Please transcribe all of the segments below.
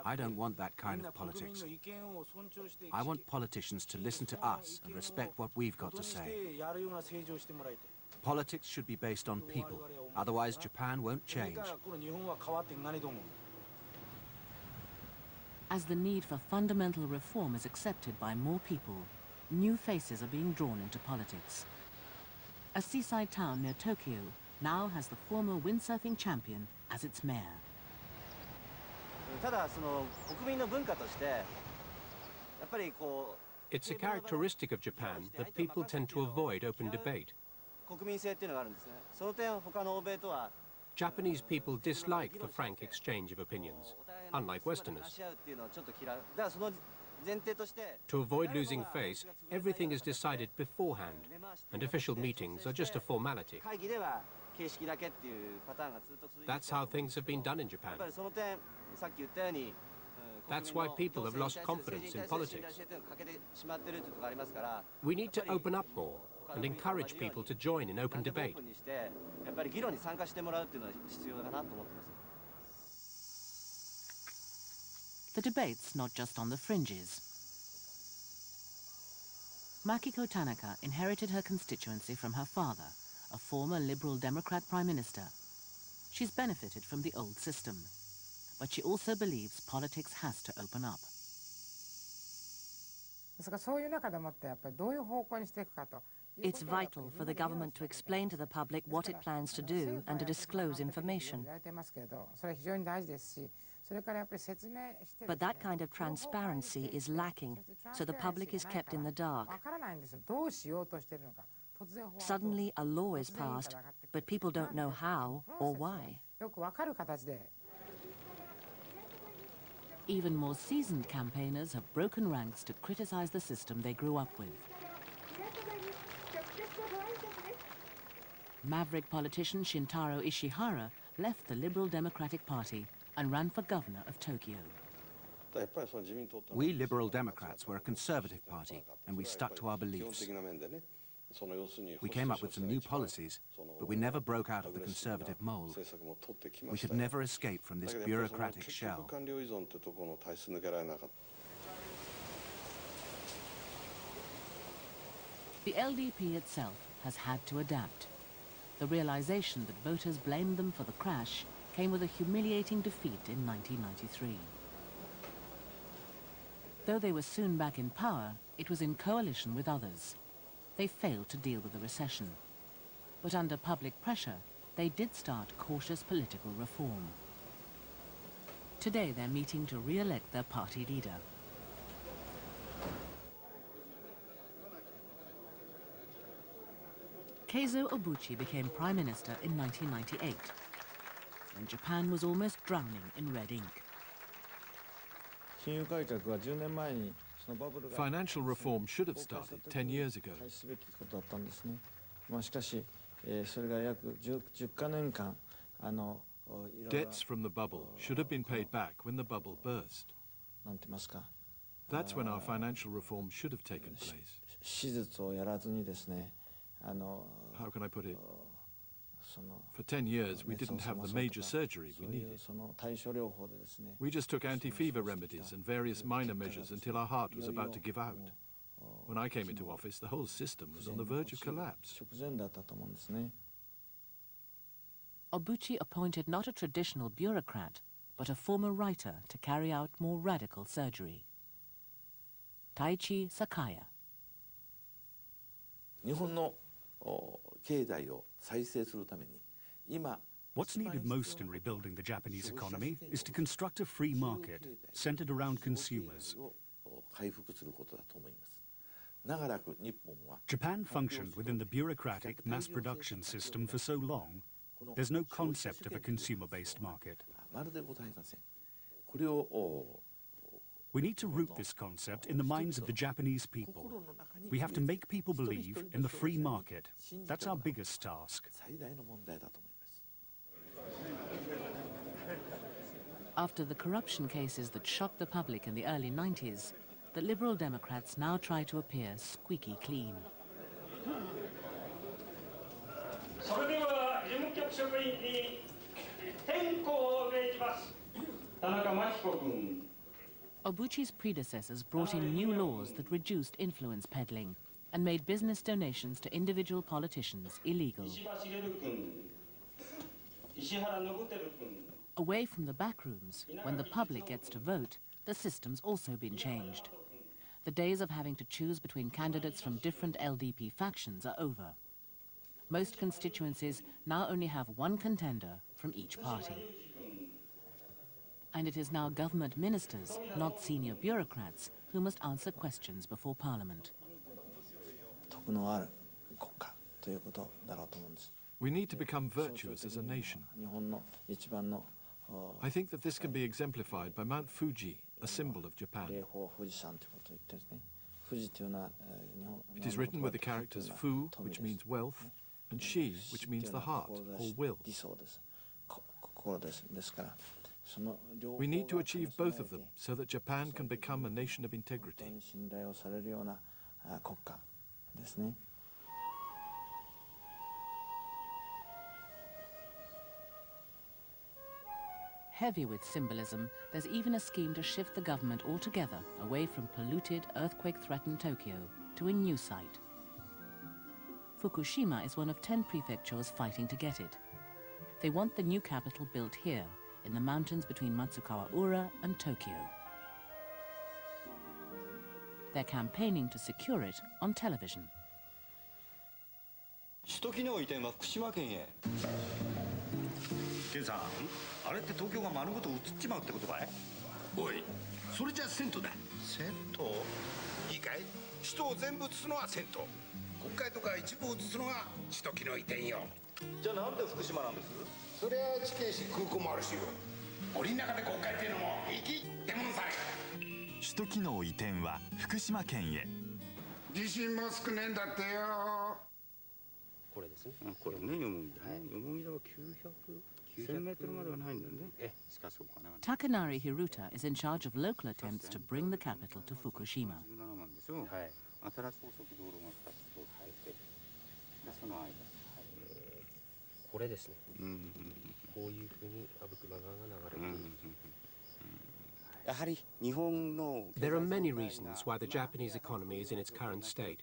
I don't want that kind of politics. I want politicians to listen to us and respect what we've got to say. Politics should be based on people, otherwise Japan won't change. As the need for fundamental reform is accepted by more people, new faces are being drawn into politics. A seaside town near Tokyo now has the former windsurfing champion as its mayor. It's a characteristic of Japan that people tend to avoid open debate. Japanese people dislike the frank exchange of opinions, unlike Westerners. To avoid losing face, everything is decided beforehand, and official meetings are just a formality. That's how things have been done in Japan. That's why people have lost confidence in politics. We need to open up more and encourage people to join in open debate. The debate's not just on the fringes. Makiko Tanaka inherited her constituency from her father, a former Liberal Democrat Prime Minister. She's benefited from the old system, but she also believes politics has to open up. It's vital for the government to explain to the public what it plans to do and to disclose information. But that kind of transparency is lacking, so the public is kept in the dark. Suddenly a law is passed, but people don't know how or why. Even more seasoned campaigners have broken ranks to criticize the system they grew up with. Maverick politician Shintaro Ishihara left the Liberal Democratic Party and ran for governor of Tokyo. We Liberal Democrats were a conservative party, and we stuck to our beliefs. We came up with some new policies, but we never broke out of the conservative mold. We could never escape from this bureaucratic shell. The LDP itself has had to adapt. The realization that voters blamed them for the crash came with a humiliating defeat in 1993. Though they were soon back in power, it was in coalition with others. They failed to deal with the recession. But under public pressure, they did start cautious political reform. Today they're meeting to re-elect their party leader. KEIZO Obuchi became Prime Minister in 1998, when Japan was almost drowning in red ink. Financial reform should have started 10 years ago. Debts from the bubble should have been paid back when the bubble burst. That's when our financial reform should have taken place. How can I put it? For 10 years, we didn't have the major surgery we needed. We just took anti-fever remedies and various minor measures until our heart was about to give out. When I came into office, the whole system was on the verge of collapse. Obuchi appointed not a traditional bureaucrat, but a former writer to carry out more radical surgery. TAICHI SAKAIYA. What's needed most in rebuilding the Japanese economy is to construct a free market centered around consumers. Japan functioned within the bureaucratic mass production system for so long, there's no concept of a consumer-based market. We need to root this concept in the minds of the Japanese people. We have to make people believe in the free market. That's our biggest task. After the corruption cases that shocked the public in the early 90s, the Liberal Democrats now try to appear squeaky clean. Obuchi's predecessors brought in new laws that reduced influence peddling and made business donations to individual politicians illegal. Away from the back rooms, when the public gets to vote, the system's also been changed. The days of having to choose between candidates from different LDP factions are over. Most constituencies now only have one contender from each party. And it is now government ministers, not senior bureaucrats, who must answer questions before Parliament. We need to become virtuous as a nation. I think that this can be exemplified by Mount Fuji, a symbol of Japan. It is written with the characters Fu, which means wealth, and Shi, which means the heart, or will. We need to achieve both of them so that Japan can become a nation of integrity. Heavy with symbolism, there's even a scheme to shift the government altogether away from polluted, earthquake-threatened Tokyo to a new site. Fukushima is one of 10 prefectures fighting to get it. They want the new capital built here, in the mountains between Matsukawa-ura and Tokyo. They're campaigning to secure it on television. ケンさん、あれって東京が丸ごと移っちまうってことかい？おい、それじゃ銭湯だ。銭湯？いいかい？首都を全部移すのは銭湯。国会とか一部を移すのが首都機能移転よ。じゃあなんで福島なんです？そりゃ地形し空港もあるしよ。森の中で国会っていうのも粋ってもんさ。首都機能移転は福島県へ。地震も少ねえんだってよ。これですね。これね、よもぎだね。よもぎだは1000メートルまではないんだね。TAKENARI HIRUTA is in charge of local attempts to bring the capital to Fukushima. はい。新しい高速道路が2つ通ってでその間。これですね。こういうふうに阿武隈川が流れている。There are many reasons why the Japanese economy is in its current state.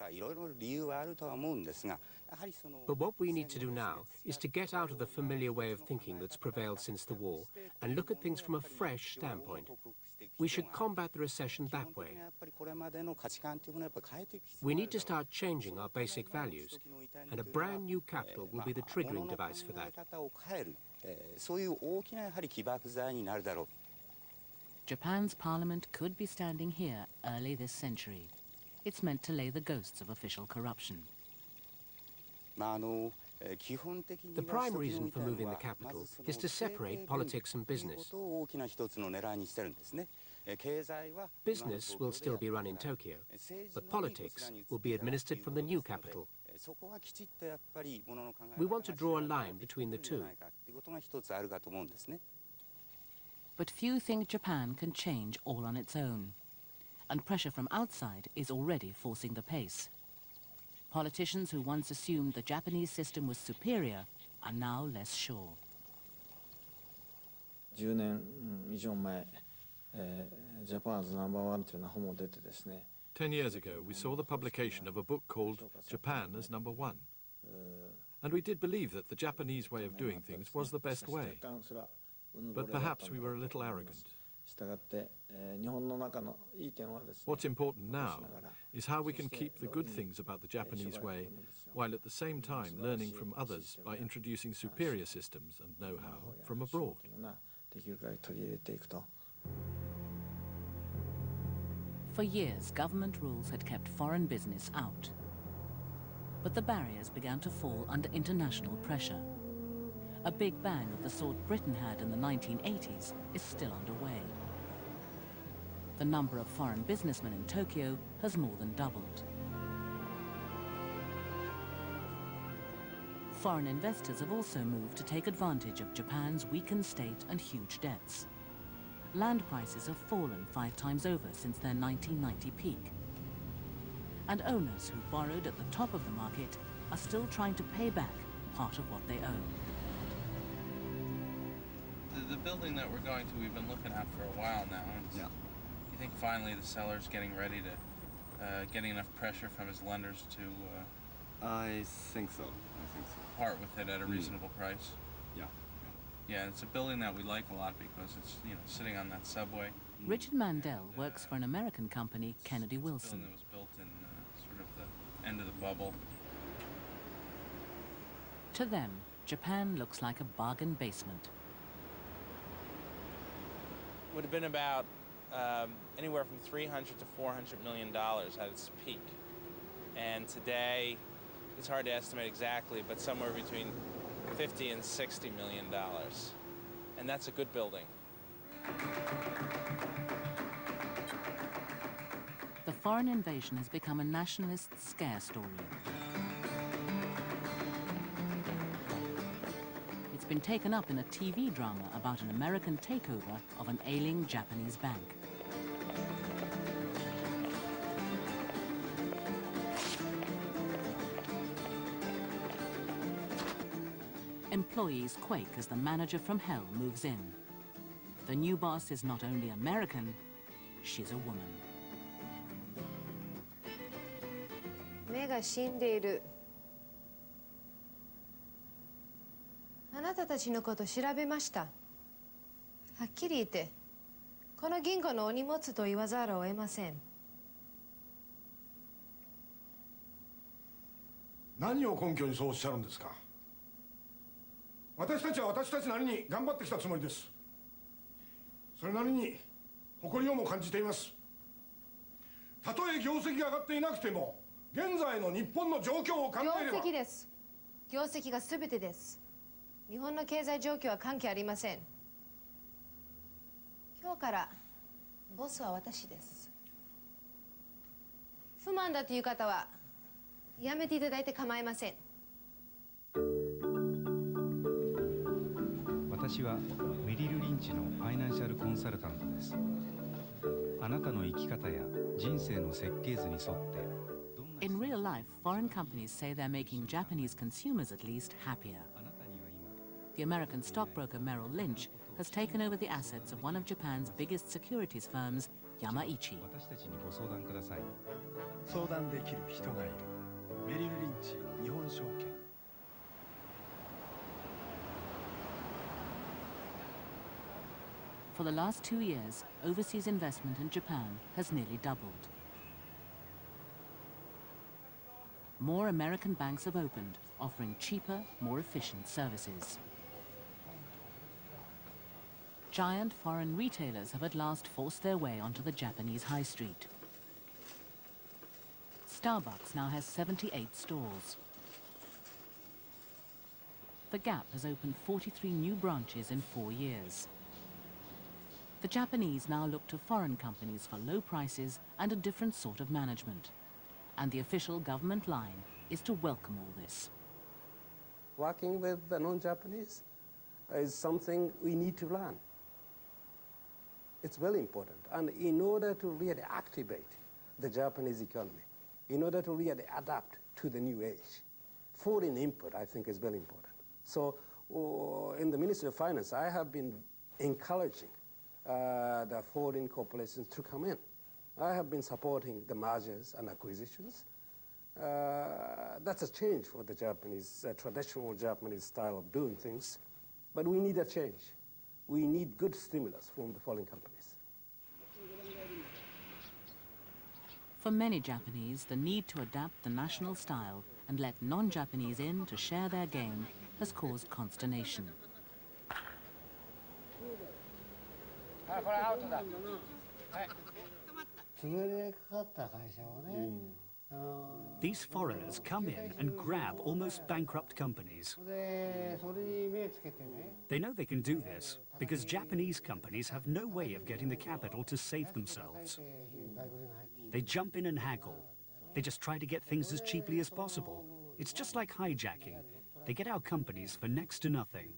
But what we need to do now is to get out of the familiar way of thinking that's prevailed since the war and look at things from a fresh standpoint. We should combat the recession that way. We need to start changing our basic values, and a brand new capital will be the triggering device for that. Japan's parliament could be standing here early this century. It's meant to lay the ghosts of official corruption. The prime reason for moving the capital is to separate politics and business. Business will still be run in Tokyo, but politics will be administered from the new capital. We want to draw a line between the two. But few think Japan can change all on its own. And pressure from outside is already forcing the pace. Politicians who once assumed the Japanese system was superior are now less sure. 10年以上前、Japan as number one というような本も出てですね。10 years ago, we saw the publication of a book called Japan as Number One. And we did believe that the Japanese way of doing things was the best way. But perhaps we were a little arrogant. What's important now is how we can keep the good things about the Japanese way, while at the same time learning from others by introducing superior systems and know-how from abroad. For years, government rules had kept foreign business out. But the barriers began to fall under international pressure. A big bang of the sort Britain had in the 1980s is still underway. The number of foreign businessmen in Tokyo has more than doubled. Foreign investors have also moved to take advantage of Japan's weakened state and huge debts. Land prices have fallen 5 times over since their 1990 peak. And owners who borrowed at the top of the market are still trying to pay back part of what they owe. The building that we're going to, we've been looking at for a while now. Yeah. You think finally the seller's getting ready to, getting enough pressure from his lenders to... I think so. Part with it at a reasonable price. Yeah. Yeah, it's a building that we like a lot because it's, you know, sitting on that subway. Richard Mandel works for an American company, Kennedy Wilson. It was built in sort of the end of the bubble. To them, Japan looks like a bargain basement. Would have been about anywhere from $300 to $400 million at its peak. And today, it's hard to estimate exactly, but somewhere between $50 and $60 million. And that's a good building. The foreign invasion has become a nationalist scare story. It's been taken up in a TV drama about an American takeover of an ailing Japanese bank. Employees quake as the manager from hell moves in. The new boss is not only American, she's a woman. 目が死んでいる。あなたたちのこと調べました。はっきり言って、この銀行のお荷物と言わざるを得ません。何を根拠にそうおっしゃるんですか。私たちは私たちなりに頑張ってきたつもりです。それなりに誇りをも感じています。たとえ業績が上がっていなくても、現在の日本の状況を考えれば。業績です。業績が全てです。日本の経済状況は関係ありません。今日からボスは私です。不満だという方はやめていただいて構いません。私はメリル・リンチのファイナンシャルコンサルタントです。あなたの生き方や人生の設計図に沿って。In real life, foreign companies say they're making Japanese consumers at least happier. The American stockbroker Merrill Lynch has taken over the assets of one of Japan's biggest securities firms, Yamaichi. 私たちにご相談ください。相談できる人がいる。メリル・リンチ日本証券。For the last 2 years, overseas investment in Japan has nearly doubled. More American banks have opened, offering cheaper, more efficient services. Giant foreign retailers have at last forced their way onto the Japanese high street. Starbucks now has 78 stores. The Gap has opened 43 new branches in 4 years. The Japanese now look to foreign companies for low prices and a different sort of management. And the official government line is to welcome all this. Working with the non-Japanese is something we need to learn. It's very important. And in order to really activate the Japanese economy, in order to really adapt to the new age, foreign input, I think, is very important. So in the Ministry of Finance, I have been encouraging the foreign corporations to come in. I have been supporting the mergers and acquisitions. That's a change for the Japanese, traditional Japanese style of doing things. But we need a change. We need good stimulus from the foreign companies. For many Japanese, the need to adapt the national style and let non-Japanese in to share their game has caused consternation. These foreigners come in and grab almost bankrupt companies. They know they can do this because Japanese companies have no way of getting the capital to save themselves. They jump in and haggle. They just try to get things as cheaply as possible. It's just like hijacking. They get our companies for next to nothing.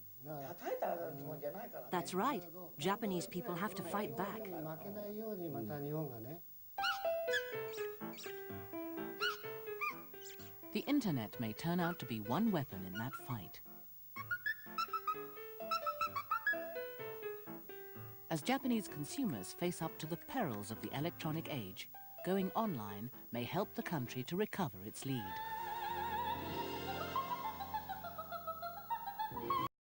That's right. Japanese people have to fight back. The internet may turn out to be one weapon in that fight. As Japanese consumers face up to the perils of the electronic age, going online may help the country to recover its lead.